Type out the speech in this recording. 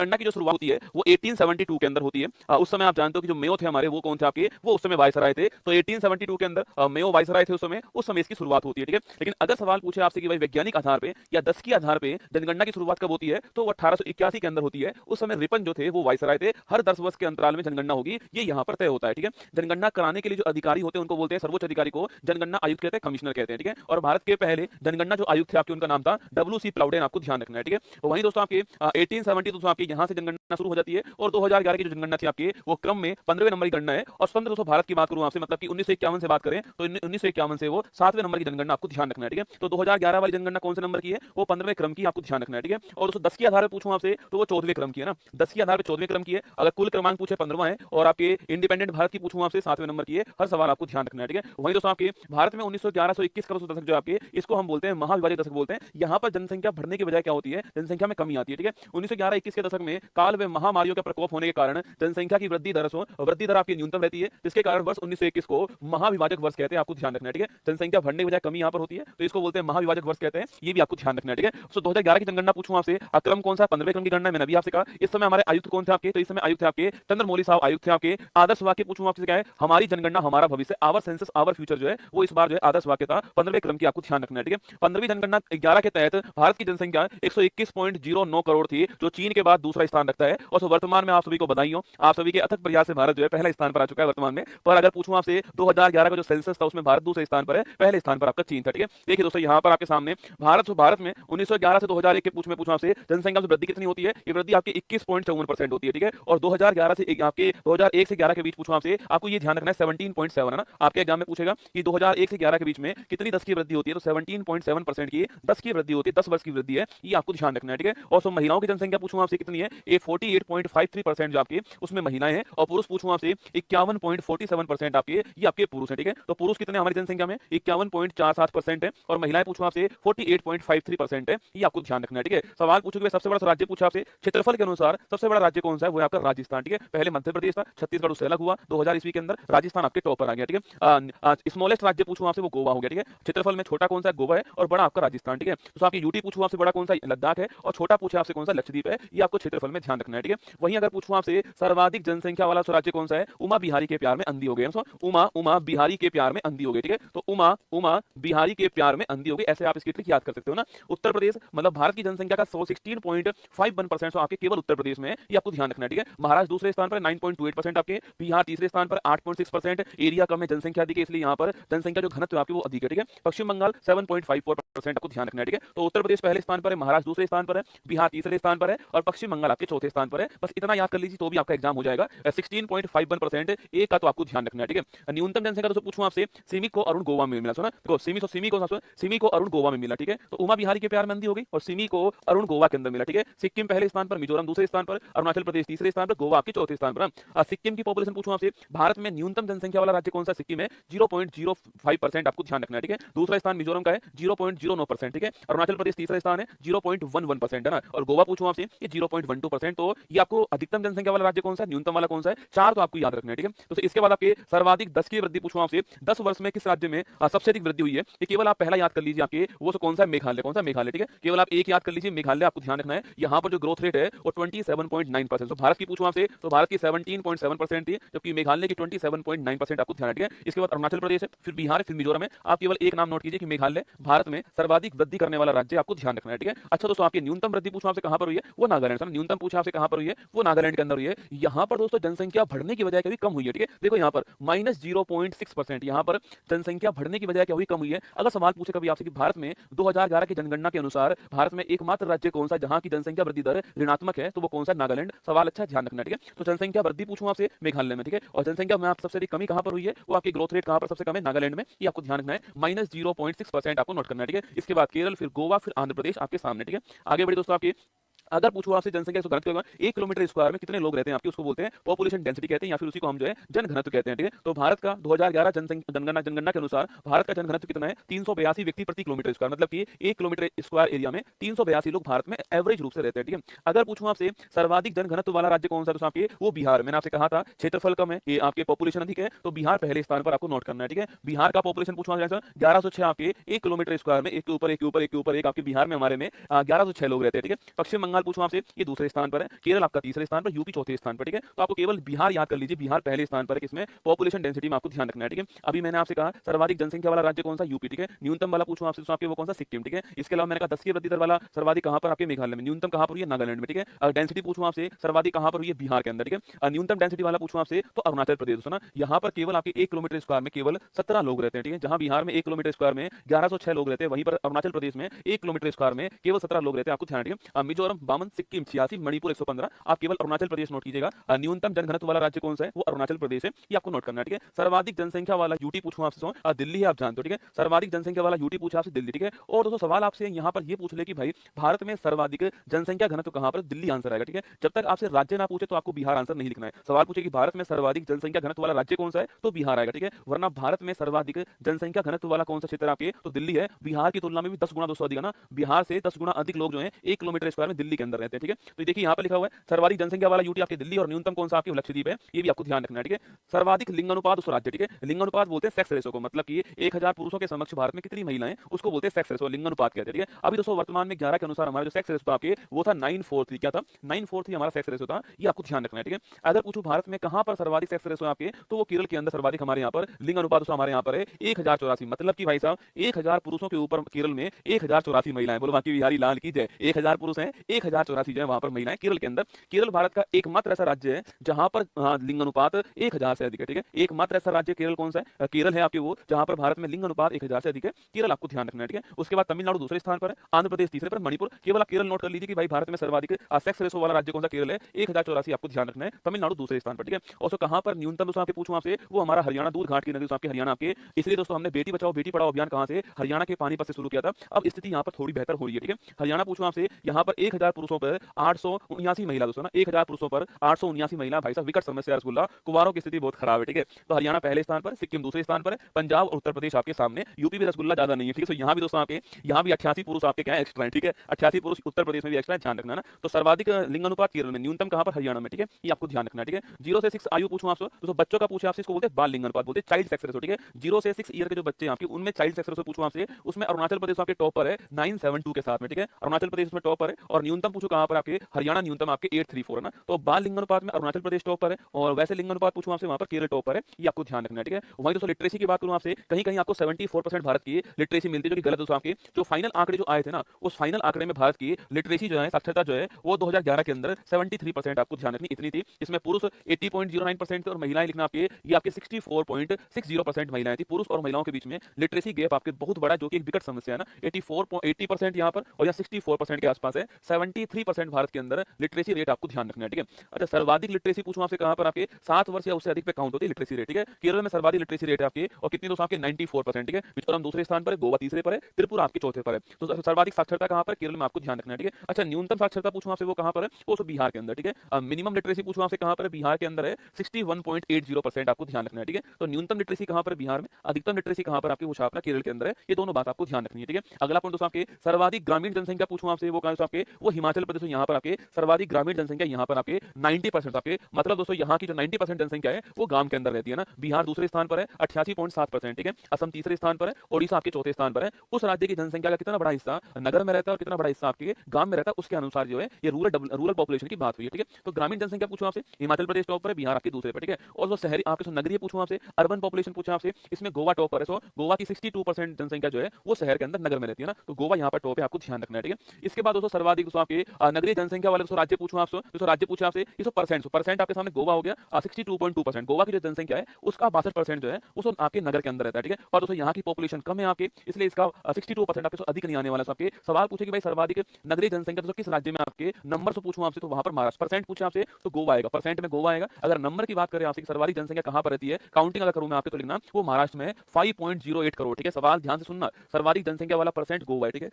जनगणना की जो शुरुआत होती है वो 1872 के अंदर होती है। उस समय आप जानते हो कि जो मेयो थे हमारे वो कौन थे आपके, वो उस समय वायसराय थे। तो 1872 के अंदर मेयो वायसराय थे उस समय इसकी शुरुआत होती है, ठीक है। लेकिन अगर सवाल पूछे आपसे कि भाई वैज्ञानिक आधार पे या 10 की आधार पे जनगणना की शुरुआत कब होती है, तो वो 1881 के अंदर होती है। उस समय रिपन जो थे वो वायसराय थे। हर 10 वर्ष के अंतराल में जनगणना होगी, ये यहाँ पर तय होता है, ठीक है। जनगणना कराने के लिए जो अधिकारी होते हैं उनको बोलते हैं, सर्वोच्च अधिकारी को जनगणना आयुक्त कहते हैं, कमिश्नर कहते हैं, ठीक है। और भारत के पहले जनगणना जो आयुक्त थे आपके, उनका नाम था डब्ल्यू सी प्लाउडेन, आपको ध्यान रखना है, ठीक है। तो वहीं दोस्तों आपके 1870 दोस्तों आपकी यहाँ से जनगणना शुरू हो जाती है और 2011 की जो जनगणना थी आपके वो क्रम में 15वें नंबर की गणना है। और स्वतंत्र दोस्तों भारत की बात करूं आपसे, मतलब कि 1951 से बात करें तो 1951 से वो 7वें नंबर की जनगणना, आपको ध्यान रखना है, ठीक है। तो 2011 वाली जनगणना कौन से नंबर की है, वो 15वें क्रम की, आपको ध्यान रखना है, ठीक है। और दोस्तों 10 के आधार पर पूछूं आपसे तो वो 14वें क्रम की है ना, 10 के आधार पर 14वें क्रम की है। अगर कुल क्रमांक पूछे 15वां है और आपके इंडिपेंडेंट भारत की पूछूं आपसे 7वें नंबर की है। हर सवाल आपको ध्यान रखना है, ठीक है। वहीं दोस्तों आपके भारत में 1911 से 21 का दशक जो आपके, इसको हम बोलते हैं महाविभाजक दशक बोलते हैं। यहाँ पर जनसंख्या बढ़ने की बजाय क्या होती है, जनसंख्या में कमी आती है, ठीक है। 1911-21 के दशक में काल व महामारियों का प्रकोप होने के कारण जनसंख्या की वृद्धि दर आपकी न्यूनतम रहती है, जिसके कारण वर्ष 1921 को महाविभाजक वर्ष कहते हैं, आपको ध्यान रखना है, ठीक है। जनसंख्या बढ़ने की बजाय कमी यहाँ पर होती है, तो इसको बोलते हैं महाविभाजक वर्ष कहते हैं, ये भी आपको ध्यान रखना है, ठीक है। तो 2011 की जनगणना पूछूं आपसे, क्रम कौन सा, 15वें क्रम की गणना मैंने अभी आपसे कहा। इस समय हमारे आयुक्त कौन थे आपके, तो इस समय आयुक्त थे आपके चंद्रमौली साहब आयुक्त थे आपके। आदर्श वाक्य पूछूं आपसे क्या है, हमारी जनगणना हमारा भविष्य, आवर सेंसस आवर फ्यूचर जो है वो इस बार जो है आदर्श वाक्य था, 15वें क्रम की, आपको ध्यान रखना है, ठीक है। 15वीं जनगणना 11 के तहत भारत की जनसंख्या 121.09 करोड़ थी, जो चीन के बाद दूसरा स्थान रखता है। और वर्तमान में आप सभी को बधाई हो, आप सभी के अथक प्रयास से भारत जो है पहले स्थान पर आ चुका है वर्तमान में। पर अगर पूछूं आपसे 2011 का जो सेंसस था उसमें भारत दूसरे स्थान पर है, पहले स्थान पर आपका चीन था, ठीक है। देखिए दोस्तों यहाँ पर आपके सामने भारत में 1911 से 2001 के पूछूं आपसे जनसंख्या में वृद्धि कितनी होती है, ये वृद्धि आपकी 21.54% होती है, ठीक है। और 2011 से आपके 2001 से 11 के बीच पूछूं आपसे, आपको ये ध्यान रखना है 17.7 है ना। आपके एग्जाम में पूछेगा कि 2001 से 11 के बीच में कितनी 10 की वृद्धि होती है, तो 17.7% की 10 की वृद्धि होती है, 10 वर्ष की वृद्धि है, ये आपको ध्यान रखना है, ठीक है। और महिलाओं की जनसंख्या पूछूं आपसे कितनी है, ये 48.53% जो आपकी उसमें महिलाएं हैं। और पुरुष पूछूं आपसे 51.47% आपके, ये आपके पुरुष है, ठीक है। तो पुरुष कितने हमारी जनसंख्या में 51.47% है और महिलाएं पूछूं आपसे 48.53% है, ये आपको ध्यान रखना है, ठीक है। सवाल पूछोगे सबसे बड़ा राज्य पूछा आपसे, क्षेत्रफल के अनुसार सबसे बड़ा राज्य कौन सा है, वो आपका राजस्थान, ठीक है। पहले मध्य प्रदेश था, छत्तीसगढ़ उससे अलग हुआ 2000 ईस्वी के अंदर, राजस्थान आपके टॉप पर आ गया, ठीक है। स्मॉलेस्ट राज्य पूछूं आपसे वो गोवा हो गया, ठीक है। क्षेत्रफल में छोटा कौन सा है, गोवा है, और बड़ा आपका राजस्थान, ठीक है। तो आपकी यूटी पूछूं आपसे बड़ा कौन सा, लद्दाख है, और छोटा पूछे आपसे कौन सा, लक्षद्वीप है, ये आपको क्षेत्रफल में ध्यान रखना है, ठीक है। वहीं अगर पूछूं आपसे सर्वाधिक जनसंख्या वाला राज्य कौन सा है, उमा बिहारी के प्यार में अंधी हो गई, उमा बिहारी के प्यार में अंधी हो गई, ठीक है। तो उमा बिहारी के प्यार में अंधी हो गई, ऐसे आप इसकी ट्रिक याद कर सकते हो ना। उत्तर प्रदेश मतलब भारत की जनसंख्या का 16.51% आपके केवल उत्तर प्रदेश में है, ये आपको ध्यान रखना है, ठीक है। महाराष्ट्र दूसरे स्थान पर 9.28% आपके, बिहार तीसरे स्थान पर 8.6%, एरिया कम है, जनसंख्या अधिक है, इसलिए यहाँ पर जनसंख्या जो घनत्व आपकी वो अधिक है, ठीक है। पश्चिम बंगाल 7.54%, आपको ध्यान रखना है, ठीक है। तो उत्तर प्रदेश पहले स्थान पर है, महाराष्ट्र दूसरे स्थान पर है, बिहार तीसरे स्थान पर है और पश्चिम बंगाल आपके चौथे स्थान पर है। बस इतना याद कर लीजिए तो भी आपका एग्जाम हो जाएगा। 16.51% एक का तो आपको ध्यान रखना है, ठीक है। न्यूनतम जनसंख्या दोस्तों पूछूं आपसे, सिमी को अरुण गोवा में मिला, सुना देखो, सिमी को अरुण गोवा में मिला, ठीक है। तो उमा बिहारी के प्यार में अंधी हो गई और सिमी को अरुण गोवा के अंदर मिला, ठीक है। सिक्किम पहले स्थान पर, मिजोरम दूसरे स्थान पर, अरुणाचल प्रदेश तीसरे स्थान पर, गोवा आपके चौथे स्थान पर। सिक्किम की पॉपुलेशन पूछूं आपसे, भारत में न्यूनतम जनसंख्या वाला राज्य कौन सा, सिक्किम है, 0.05%, आपको ध्यान रखना है, ठीक है। दूसरा स्थान मिजोरम का है 0.09%, ठीक है। अरुणाचल प्रदेश तीसरा स्थान है 0.11% है ना, और गोवा पूछूं आपसे ये 0.12%। तो ये आपको अधिकतम जनसंख्या वाला राज्य कौन सा है, न्यूनतम वाला कौन सा है, चार तो आपको याद रखना है, ठीक है। तो इसके बाद आपके सर्वाधिक 10 की वृद्धि पूछूं आपसे, 10 वर्ष में किस राज्य में सबसे अधिक वृद्धि हुई है, ये केवल आप पहला याद कर लीजिए आपके, वो कौन सा, मेघालय, कौन सा, मेघालय, ठीक है। केवल आप एक याद कर लीजिए, मेघालय, आपको ध्यान रखना है। यहाँ पर जो ग्रोथ रेट है वो 27.9%। तो भारत की पूछूं आपसे तो भारत की 17.7% थी, जबकि मेघालय की 27.9%, आपको ध्यान रखिए। इसके बाद अरुणाचल प्रदेश है, फिर बिहार है, फिर मिजोरम है। आप केवल एक नाम नोट कीजिए कि मेघालय भारत में सर्वाधिक वृद्धि करने वाला राज्य, आपको ध्यान रखना है, ठीक है। अच्छा दोस्तों, आपकी न्यूनतम वृद्धि पूछूं आपसे कहां पर हुई है, वो नागालैंड से, न्यूनतम पूछा आपसे कहां पर हुई है, वो नागालैंड के अंदर हुई है। यहाँ पर दोस्तों जनसंख्या बढ़ने की बजाय कभी कम हुई है, ठीक है। देखो यहाँ पर -0.6%, यहाँ पर जनसंख्या बढ़ने की बजाय क्या हुई, कम हुई है। अगर सवाल पूछे कभी आपसे कि भारत में 2011 की जनगणना के अनुसार भारत में एकमात्र राज्य कौन सा जहां की जनसंख्या वृद्धि दर ऋणात्मक है, तो वो कौन सा, नागालैंड। सवाल अच्छा ध्यान रखना, ठीक है। तो जनसंख्या वृद्धि पूछूं आपसे, मेघालय में, ठीक है। और जनसंख्या में आप सबसे अधिक कमी कहां पर हुई है, वो आपकी ग्रोथ रेट कहां पर सबसे कम है, नागालैंड में, ये आपको ध्यान रखना है। -0.6% आपको नोट करना है, ठीक है। इसके बाद केरल, फिर गोवा, फिर आंध्र प्रदेश आपके सामने, ठीक है। आगे बढ़े दोस्तों, आपके अगर पूछो आपसे जनसंख्या घनत्व होगा 1 किलोमीटर स्क्वायर में कितने लोग रहते हैं आपके, उसको बोलते हैं पॉपुलेशन डेंसिटी कहते हैं, या फिर उसी को हम जो है जन घनत्व कहते हैं, ठीक है। तो भारत का 2011 जनगणना के अनुसार भारत का जन घनत्व कितना है, 382 व्यक्ति प्रति किलोमीटर स्क्वायर, मतलब कि 1 किलोमीटर स्क्वायर एरिया में 382 लोग भारत में एवरेज रूप से रहते हैं, ठीक है। अगर पूछूं आपसे सर्वाधिक जन घनत्व वाला राज्य कौन सा, तो आपके वो बिहार। मैंने आपसे कहा था क्षेत्रफल कम है, ये आपके पॉपुलेशन अधिक है, तो बिहार पहले स्थान पर आपको नोट करना है, ठीक है। बिहार का पॉपुलेशन पूछूं 1106 आपके 1 किलोमीटर स्क्वायर में, एक के ऊपर एक के ऊपर एक के ऊपर एक आपके बिहार में हमारे में 1106 लोग रहते हैं, ठीक है। पश्चिम बंगाल सवाल पूछूं आपसे, ये दूसरे स्थान पर है, केरल आपका तीसरे स्थान पर, यूपी चौथे स्थान पर, ठीक है। तो आपको केवल बिहार याद कर लीजिए, बिहार पहले स्थान पर है, किसमें, पॉपुलेशन डेंसिटी में आपको ध्यान रखना है, ठीक है। अभी मैंने आपसे कहा सर्वाधिक जनसंख्या वाला राज्य कौन सा, यूपी, ठीक है। न्यूनतम वाला पूछूं आपसे तो आपके वो कौन सा, सिक्किम, ठीक है। इसके अलावा मैंने कहा 10 की वृद्धि दर वाला सर्वाधिक कहां पर, आपके मेघालय में। न्यूनतम कहां पर हुई है, नागालैंड में, ठीक है। डेंसिटी पूछूं आपसे सर्वाधिक कहां पर हुई है, बिहार के अंदर, ठीक है। न्यूनतम डेंसिटी वाला पूछूं आपसे तो अरुणाचल प्रदेश, सुना, यहाँ पर केवल आपके 1 किलोमीटर स्क्वायर में केवल 17 लोग रहते हैं, ठीक है। जहां बिहार में 1 किलोमीटर स्क्वायर में 1106 लोग रहते हैं, वहीं पर अरुणाचल प्रदेश में 1 किलोमीटर स्क्वायर में केवल 17 लोग रहते हैं, आपको ध्यान रखिए। मिजोरम 52, सिक्किम 86, मणिपुर 115, आप केवल अरुणाचल प्रदेश नोट कीजिएगा। न्यूनतम जनघनत्व वाला राज्य कौन सा है, वो अरुणाचल प्रदेश है, ये आपको नोट करना है, ठीक है। सर्वाधिक जनसंख्या वाला यूटी पूछूं आपसे, दिल्ली है, आप जानते हो, ठीक है। सर्वाधिक जनसंख्या वाला यूटी पूछा आपसे, दिल्ली, ठीक है। और दोस्तों सवाल आपसे यहाँ पर ये पूछ ले कि भाई भारत में सर्वाधिक जनसंख्या घनत्व कहां पर, दिल्ली आंसर आएगा, ठीक है। जब तक आपसे राज्य ना पूछे तो आपको बिहार आंसर नहीं लिखना है। सवाल पूछे कि भारत में सर्वाधिक जनसंख्या घनत्व वाला राज्य कौन सा है, तो बिहार आएगा, ठीक है। वरना भारत में सर्वाधिक जनसंख्या घनत्व वाला कौन सा क्षेत्र आपके, तो दिल्ली है। बिहार की तुलना में भी 10 गुना दोस्तों अधिक है ना, बिहार से 10 गुना अधिक लोग जो है 1 किलोमीटर स्क्वायर में दिल्ली के अंदर रहते हैं, ठीक है। तो देखिए यहाँ पर लिखा हुआ है सर्वाधिक जनसंख्या वाला यूटी आपके दिल्ली, और न्यूनतम कौन सा आपके लक्षद्वीप है, ये भी आपको ध्यान रखना है, ठीक है। सर्वाधिक लिंगानुपात उस राज्य, ठीक है। लिंगानुपात बोलते हैं सेक्स रेशो को, मतलब कि 1000 पुरुषों के समक्ष भारत में कितनी महिलाएं, उसको बोलते हैं सेक्स रेशो, लिंगानुपात कहते हैं, ठीक है। अभी दोस्तों वर्तमान में 11 के अनुसार हमारा जो सेक्स रेशो था आपके वो था 9:4 क्या था, 9:4 हमारा सेक्स रेशो था, ये आपको ध्यान रखना है, ठीक है। अगर पूछूं भारत में कहां पर सर्वाधिक सेक्स रेशो आपके, तो वो केरल के अंदर सर्वाधिक हमारे यहाँ पर लिंग अनुपात हमारे यहाँ पर है 1084, मतलब कि भाई साहब 1000 पुरुषों के ऊपर केरल में 1084 महिलाएं, बोलो बाकी बिहारी लाल की जय। 1000 पुरुष हैं, 1084 जो है वहां पर महिलाएं केरल के अंदर। केरल भारत का एकमात्र ऐसा राज्य है जहां पर लिंग अनुपात 1000 से अधिक है, ठीक है। एकमात्र ऐसा राज्य केरल कौन सा है, केरल है आपके वो, जहां पर भारत में लिंग अनुपात 1000 से अधिक है, केरल आपको ध्यान रखना है, ठीक है। उसके बाद तमिलनाडु दूसरे स्थान पर है, आंध्र प्रदेश तीसरे पर, मणिपुर, केवल आप केरल नोट कर लीजिए कि भाई भारत में सर्वाधिक सेक्स रेशो वाला राज्य कौन सा, केरल है, 1084 आपको ध्यान रखना है, तमिलनाडु दूसरे स्थान पर, ठीक है। और तो कहां पर न्यूनतम दोस्तों आपके पूछूं आपसे, वो हमारा हरियाणा, दूर घाट की नगरी आपके हरियाणा आपके, इसलिए दोस्तों हमने बेटी बचाओ बेटी पढ़ाओ अभियान कहां से, हरियाणा के पानीपत से शुरू किया था। अब स्थिति यहां पर थोड़ी बेहतर हो रही है, ठीक है। हरियाणा पूछूं आपसे, यहां पर 1000 पुरुषों पर 879 महिला, दोस्तों ना 1000 पुरुषों पर 879 महिला, भाई साहब विकट समस्या रसगुल्ला, कुवारों की स्थिति बहुत खराब है, ठीक है। तो हरियाणा पहले स्थान पर, सिक्किम दूसरे स्थान पर, पंजाब और उत्तर प्रदेश आपके सामने, यूपी भी रसगुल्ला ज्यादा नहीं है, ठीक है। तो यहाँ भी दोस्तों आपके यहाँ भी 88 पुरुष आपके क्या है, एक्स्ट्रा है, ठीक है। 88 पुरुष उत्तर प्रदेश में भी एक्स्ट्रा है, ध्यान रखना ना। तो सर्वाधिक लिंग अनुपात केरल में, न्यूनतम कहां पर, हरियाणा में, ठीक है। ये आपको ध्यान रखना है, ठीक है। 0 से 6 आयु पूछूं आपसे, तो बच्चों का पूछे आपसे, इसको बोलते हैं बाल लिंग अनुपात, बोलते हैं चाइल्ड सेक्स रेशो, ठीक है। 0 से 6 ईयर के जो बच्चे आपके, उनमें चाइल्ड सेक्स रेशो पूछूं आपसे, उसमें अरुणाचल प्रदेश आपके टॉप पर है 972 के साथ में, ठीक है। अरुणाचल प्रदेश उसमें टॉप पर है, और न्यूनतम पूछो कहां पर आपके, हरियाणा न्यूनतम आपके 834 है ना। तो बाल लिंग अनुपात में अरुणाचल प्रदेश टॉप पर है, और वैसे लिंग अनुपात पूछूं आपसे वहां पर केरल टॉप पर है, ये आपको ध्यान रखना है, ठीक है। वहीं दोस्तों लिटरेसी की बात करूं आपसे, कहीं कहीं आपको 74% भारत की लिटरेसी मिलती है, जो कि गलत दोस्तों आपके जो फाइनल आंकड़े जो आए थे ना, उस फाइनल आंकड़े में भारत की लिटरेसी जो है, साक्षरता जो है, वो 2011 के अंदर 73% आपको ध्यान रखनी इतनी थी। इसमें पुरुष 80.09% थे, और महिलाएं लिखना आपके ये आपके 64.60% महिलाएं थी। पुरुष और महिलाओं के बीच में लिटरेसी गैप आपके बहुत बड़ा, जो कि एक विकट समस्या है ना। 80% यहाँ पर, और यहाँ 64% के आसपास है। 73% भारत के अंदर लिटरेसी रेट आपको ध्यान रखना है, ठीक है। अच्छा, सर्वाधिक लिटरेसी पूछूं आपसे कहां पर, आपके 7 वर्ष या उससे अधिक पे काउंट होती है लिटरेसी रेट, ठीक है। केरल में सर्वाधिक लिटरेसी रेट है आपके, और कितनी दोस्तों आपके 94%, ठीक है। मिजोरम दूसरे स्थान पर है, गोवा तीसरे पर है, त्रिपुरा आपके चौथे पर है। तो सर्वाधिक साक्षरता कहां पर, केरल में आपको ध्यान रखना है, ठीक है। अच्छा, न्यूनतम साक्षरता पूछूं आपसे, वो कहां पर है, वो सब बिहार के अंदर, ठीक है। मिनिमम लिटरेसी पूछूं आपसे कहां पर है, बिहार के अंदर है 61.80% आपको ध्यान रखना है, ठीक है। तो न्यूनतम लिटरेसी कहां पर, बिहार में, अधिकतम लिटरेसी कहां पर आपकी, वो छापना केरल के अंदर है। ये दोनों बात आपको ध्यान रखनी है, ठीक है। अगला पॉइंट दोस्तों आपके सर्वाधिक ग्रामीण जनसंख्या पूछूं आपसे, वो कहां आपके, वो हिमाचल प्रदेश में, यहाँ पर आपके सर्वाधिक ग्रामीण जनसंख्या यहाँ पर आपके 90% आपके, मतलब दोस्तों यहाँ की जो 90% जनसंख्या है वो गांव के अंदर रहती है ना। बिहार दूसरे स्थान पर है 88.7%, ठीक है। असम तीसरे स्थान पर है, ओडिशा आपके चौथे स्थान पर है। उस राज्य की जनसंख्या का कितना बड़ा हिस्सा नगर में रहता है और कितना बड़ा हिस्सा आपके गांव में रहता है, उसके अनुसार जो है ये रूरल पॉपुलेशन की बात हुई है, ठीक है। तो ग्रामीण जनसंख्या पूछूं आपसे, हिमाचल प्रदेश टॉप पर है, बिहार आपके दूसरे पर, ठीक है। और जो शहरी आपके नगरीय पूछूं आपसे, अर्बन पॉपुलेशन पूछा आपसे, इसमें गोवा टॉप पर है। सो गोवा की 62% जनसंख्या जो है वो शहर के अंदर नगर में रहती है ना, तो गोवा यहाँ पर टॉप है, आपको ध्यान रखना है, ठीक है। इसके बाद दोस्तों सर्वाधिक दोस्तों आपके नगरीय जनसंख्या वाले दोस्तों राज्य पूछूं आपसे, दोस्तों राज्य पूछा आपसे, ये 100% आपके सामने गोवा हो गया 62.2%। गोवा की जो जनसंख्या है उसका 62% जो है वो आपके नगर के अंदर रहता है, ठीक है। और दोस्तों यहाँ की पॉपुलेशन कम है आपके, इसलिए इसका 62% आपके अधिक नहीं आने वाला। आपके सवाल पूछे कि भाई सर्वाधिक नगरीय जनसंख्या दोस्तों किस राज्य में आपके, नंबर से पूछूं आपसे तो वहां पर महाराष्ट्र, परसेंट पूछे आपसे तो गोवा आएगा, परसेंट में गोवा आएगा। अगर नंबर की बात करें आपसे सर्वाधिक जनसंख्या कहां पर रहती है, काउंटिंग अगर करूं मैं आपके तो लिखना वो महाराष्ट्र में 5.08 करोड़, ठीक है। सवाल ध्यान से सुनना, सर्वाधिक जनसंख्या वाला परसेंट गोवा है, ठीक है।